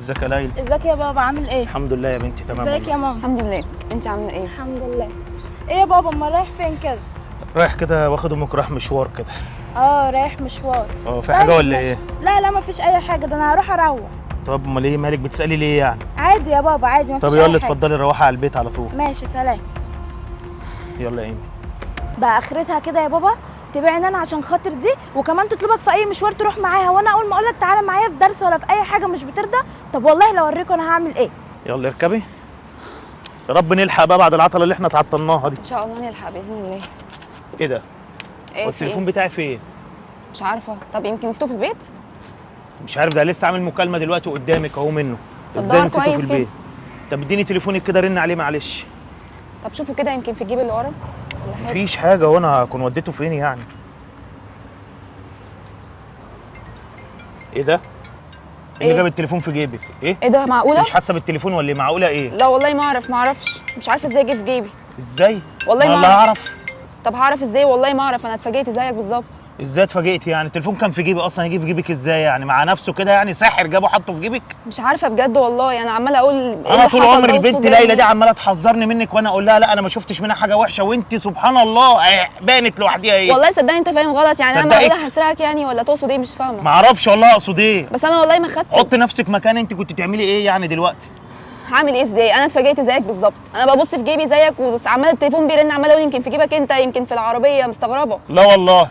ازيك يا ليلى؟ ازيك يا بابا عامل ايه؟ الحمد لله يا بنتي تمام. ازيك يا ماما؟ الحمد لله. انت عامله ايه؟ الحمد لله. ايه يا بابا امال رايح فين كده؟ رايح كده واخد امك رايح مشوار كده. رايح مشوار. في حاجه ولا ايه؟ لا مفيش اي حاجه، ده انا هروح اروح. طب امال ايه مالك بتسالي ليه يعني؟ عادي يا بابا عادي مفيش طب اي يلا حاجه. اتفضلي روحي على البيت على طول. ماشي سلام. يلا يا ايمي. بقى اخرتها كده يا بابا تبيعني انا عشان خاطر دي، وكمان تطلبك في اي مشوار تروح معاها، وانا اول ما اقول لك تعالى معايا في درس ولا في اي حاجه مش بترضى. طب والله لو اوريكم انا هعمل ايه. يلا اركبي. يا رب نلحق بقى بعد العطله اللي احنا اتعطلناها دي. ان شاء الله نلحق باذن الله. ايه ده؟ ايه والتليفون في بتاعي فين؟ مش عارفه. طب يمكن نسيته في البيت. مش عارف، ده لسه عامل مكالمه دلوقتي قدامك اهو منه. طب ازاي دور نسيته كويس في البيت؟ طب اديني تليفونك كده رن عليه معلش. طب شوفوا كده يمكن في الجيب اللي ورا ولا حاجه. مفيش حاجه، وانا هكون وديته فين يعني؟ ايه ده؟ ايه اللي إيه؟ جاب التليفون في جيبك؟ ايه؟ ايه ده معقوله؟ مش حاسه بالتليفون ولا ايه؟ معقوله ايه؟ لا والله ما اعرفش مش عارفه ازاي جه في جيبي. ازاي؟ والله ما والله أعرف. اعرف. طب هعرف ازاي؟ والله ما اعرف، انا اتفاجئت زيك بالظبط. ازاي اتفاجئتي يعني؟ التليفون كان في جيبي اصلا، يجي في جيبك ازاي يعني؟ مع نفسه كده يعني؟ ساحر جابه حطه في جيبك؟ مش عارفه بجد والله، انا عماله اقول إيه انا اللي طول حصل عمري ده البنت والصوت ليلى جاي دي عماله تحذرني منك، وانا اقول لها لا انا ما شفتش منها حاجه وحشه، وانت سبحان الله بانت لوحديها ايه؟ والله صدقني انت فاهم غلط، يعني انا صدقك. معقوله هسرقك يعني ولا تقصد ايه؟ مش ما فاهمه. اعرفش والله اقصد ايه. بس انا والله ما خدته. حط نفسك مكان انت كنت تعملي ايه يعني دلوقتي؟ هعمل ايه ازاي؟ انا اتفاجئت زيك بالظبط، انا ببص في جيبي زيك وعمال التليفون بيرن، عمال اقول يمكن في جيبك انت، يمكن في العربيه، مستغربه. لا والله.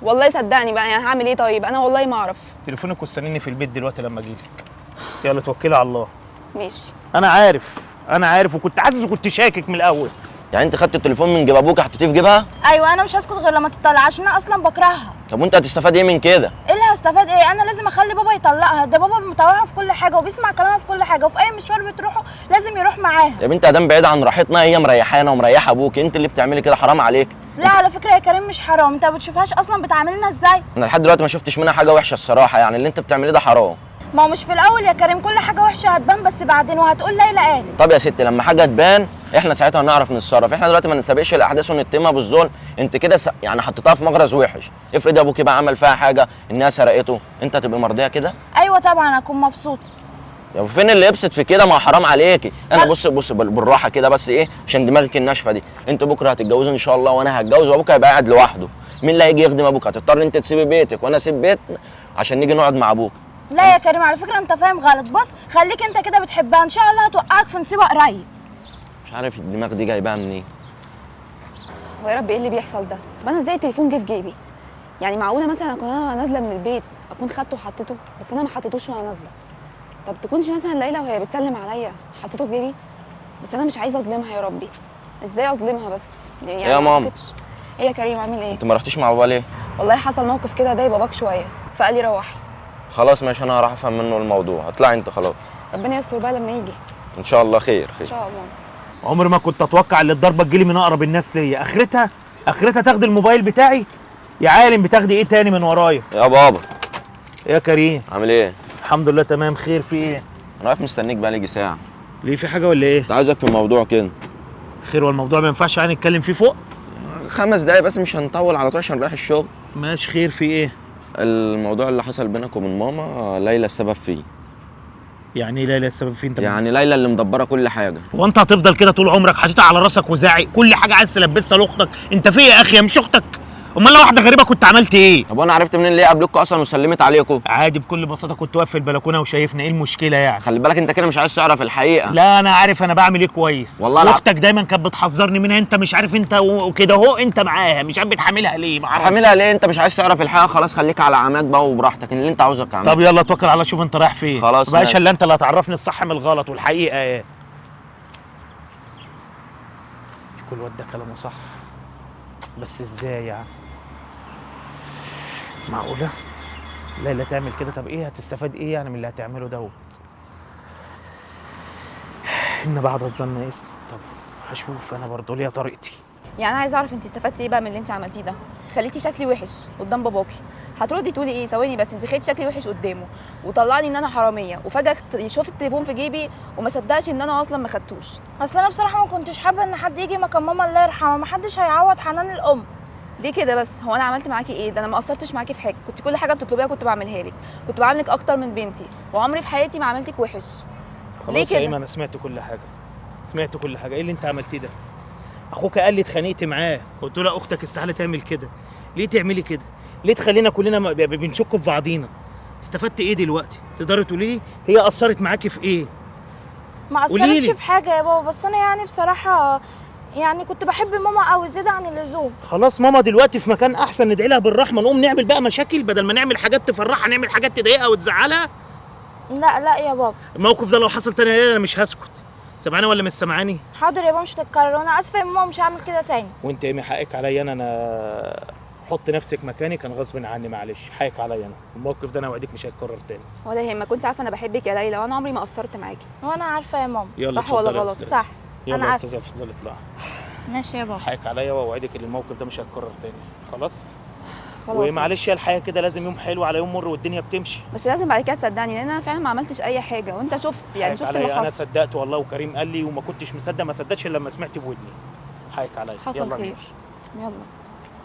والله صدقني بقى، يعني هعمل ايه طيب؟ انا والله ما اعرف. تليفونك واستنيني في البيت دلوقتي لما اجيلك. يلا توكلي على الله. ماشي. انا عارف وكنت حاسس وكنت شاكك من الاول. يعني انت خدت التليفون من جيب ابوك حطيتيه في جيبها؟ ايوه انا مش هسكت غير لما تطلع عشان انا اصلا بكرهها. طب وانت هتستفاد ايه من كده؟ ايه اللي هستفاد ايه؟ انا لازم اخلي بابا يطلقها، ده بابا مطوعها في كل حاجه وبيسمع كلامها في كل حاجه، وفي اي مشوار بتروحه لازم يروح معاها. يا بنت ادام بعيد عن راحتنا، هي مريحانا ومريحه ابوك، انت اللي بتعملي كده حرام عليك. لا على فكره يا كريم مش حرام، انت ما بتشوفهاش اصلا بتعاملنا ازاي؟ انا لحد دلوقتي ما شفتش منها حاجه وحشه الصراحه، يعني اللي انت بتعمليه ده حرام. ما هو مش في الاول يا كريم، كل حاجه وحشه هتبان بس بعدين، وهتقول ليلى قالت. طب يا ستي لما حاجه تبان احنا ساعتها هنعرف نتصرف، احنا دلوقتي ما نسابقش الاحداث ونتهمها بالظلم، انت كده يعني حطيتها في مغرز وحش، افرض ابوك بقى عمل فيها حاجه انها سرقته، انت هتبقى مرضيه كده؟ ايوه طبعا هكون مبسوطه. يا فين اللي يبسط في كده؟ ما حرام عليكي. انا بص بالراحه كده بس، ايه عشان دماغك الناشفه دي، انت بكره هتتجوزوا ان شاء الله وانا هتجوز، وابوك هيبقى قاعد لوحده، مين اللي هيجي يخدم ابوك؟ هتضطر انت تسيبي بيتك وانا اسيب بيتنا عشان نيجي نقعد مع ابوك. لا يا كريم على فكره انت فاهم غلط، بص خليك انت كده بتحبها، ان شاء الله هتوقعك في نصيبه قريب. مش عارف الدماغ دي جايباها منين. ويا رب ايه اللي بيحصل ده؟ طب انا ازاي التليفون جه في جيبي؟ يعني معقوله مثلا اكون انا نازله من البيت اكون خدته وحطيته، بس انا ما حطيتوش وانا نازله. طب تكونش مثلا ليلى وهي بتسلم عليا حطيته في جيبي، بس انا مش عايزه اظلمها يا ربي. ازاي اظلمها بس؟ يعني يا ما ماما. أعتقدش. ايه يا كريم عامل ايه؟ انت ما رحتيش مع بابا ليه؟ والله حصل موقف كده ضايق باباك شويه، فقال لي روحي. خلاص ماشي، انا هروح افهم منه الموضوع، اطلعي انت خلاص. ربنا يستر بقى لما يجي. ان شاء الله خير ان خير. شاء الله. عمري ما كنت اتوقع ان الضربه تجيلي من اقرب الناس ليا، اخرتها تاخدي الموبايل بتاعي. يا عالم بتاخدي ايه تاني من ورايا؟ يا بابا. يا كريم عامل ايه؟ الحمد لله تمام. خير في ايه؟ انا واقف مستنيك بقى لي ساعه. ليه في حاجه ولا ايه؟ كنت عايزك في موضوع كده. خير، والموضوع ما ينفعش يعني نتكلم فيه فوق؟ 5 دقايق بس، مش هنطول على طول عشان رايح الشغل. ماشي خير في ايه؟ الموضوع اللي حصل بينك وبين ماما ليلى السبب فيه. يعني ايه ليلى السبب فيه؟ انت يعني ليلى اللي مدبره كل حاجه. هو انت هتفضل كده طول عمرك حاططها على راسك وزاعق كل حاجه عايز تلبسها لاختك؟ انت في ايه يا اخي؟ هي مش اختك؟ امال لو واحده غريبه كنت عملت ايه؟ طب وانا عرفت منين ليه قابلتكوا اصلا وسلمت عليكم؟ عادي بكل بساطه، كنت واقف في البلكونه وشايفني، ايه المشكله يعني؟ خلي بالك انت كده مش عايز تعرف الحقيقه. لا انا عارف انا بعمل ايه كويس والله لا. اختك دايما كانت بتحذرني منها، انت مش عارف انت وكده اهو انت معاها، مش عارف بتحاملها ليه؟ ما اعرفش. عاملها ليه؟ انت مش عايز تعرف الحقيقه، خلاص خليك على عماك بقى وبراحتك، اللي انت عاوزك تعمله. طب يلا توكل على، شوف انت رايح فين. خلاص بقاش ماشي. الا انت اللي هتعرفني الصح من الغلط والحقيقه ايه. كل واد ده كلامه صح، بس ازاي يعني؟ معقوله ليلى تعمل كده؟ طب ايه هتستفاد ايه يعني من اللي هتعمله دوت؟ ان بعد الظن اسم. طب هشوف انا برضه ليا طريقتي. يعني انا عايزه اعرف انت استفدتي ايه بقى من اللي انت عملتيه ده؟ خليتي شكلي وحش قدام باباكي. هتردي تقولي ايه؟ ثواني بس، انت خليتي شكلي وحش قدامه وطلعني ان انا حراميه، وفجاه يشوف التليفون في جيبي وما صدقش ان انا اصلا ما خدتوش. اصل انا بصراحه ما كنتش حابه ان حد يجي مكان ماما الله يرحمها، ما حدش هيعوض حنان الام. ليه كده بس؟ هو انا عملت معاكي ايه؟ ده انا ما قصرتش معاكي في حاجه، كنت كل حاجه بتطلبيها كنت بعملها لك، كنت بعاملك اكتر من بنتي، وعمري في حياتي ما عملتك وحش. ليه خلاص يا كده؟ ايمن انا سمعت كل حاجه، سمعت كل حاجه. ايه اللي انت عملتيه ده؟ اخوك قال لي اتخانقت معاه، قلت له اختك استحاله تعمل كده. ليه تعملي كده؟ ليه تخلينا كلنا بنشك في بعضينا؟ استفدت ايه دلوقتي؟ تقدري تقولي لي هي قصرت معاكي في ايه؟ ما قوليلي. اثرتش في حاجه يا بابا، بس انا يعني بصراحه يعني كنت بحب ماما قوي زياده عن اللزوم. خلاص ماما دلوقتي في مكان احسن، ندعي لها بالرحمه، نقوم نعمل بقى مشاكل بدل ما نعمل حاجات تفرحها نعمل حاجات تضايقها وتزعلها. لا لا يا بابا. الموقف ده لو حصل تاني انا مش هسكت. سامعاني ولا مش سامعاني؟ حاضر يا بابا مش هتتكرر، وانا اسفه يا ماما مش هعمل كده تاني. وانت ايه حقك عليا انا حط نفسك مكاني، كان غصب عني معلش، حقك عليا انا. الموقف ده انا اوعدك مش هيتكرر تاني. ولا يهمك، كنت عارفه انا بحبك يا ليلى وانا عمري ما قصرت معاكي. وانا عارفه يا ماما. يلا صح ولا اتفضلي يا غلط؟ أستاذة. صح. يلا أنا يا آسفة. استاذه اتفضلي اطلعي. ماشي يا بابا. حقك عليا واوعدك ان الموقف ده مش هيتكرر تاني. خلاص؟ خلاص ومعلش يا الحياه كده لازم يوم حلو على يوم مر والدنيا بتمشي. بس لازم بعد كده تصدقني، لان انا فعلا ما عملتش اي حاجه، وانت شفت يعني حقك شفت اللي عليا، انا حصل. صدقت والله، وكريم قال لي وما كنتش مصدق، ما صدقتش الا لما سمعت بودني. حقك عليا. حصل يلا خير. نمشي. يلا.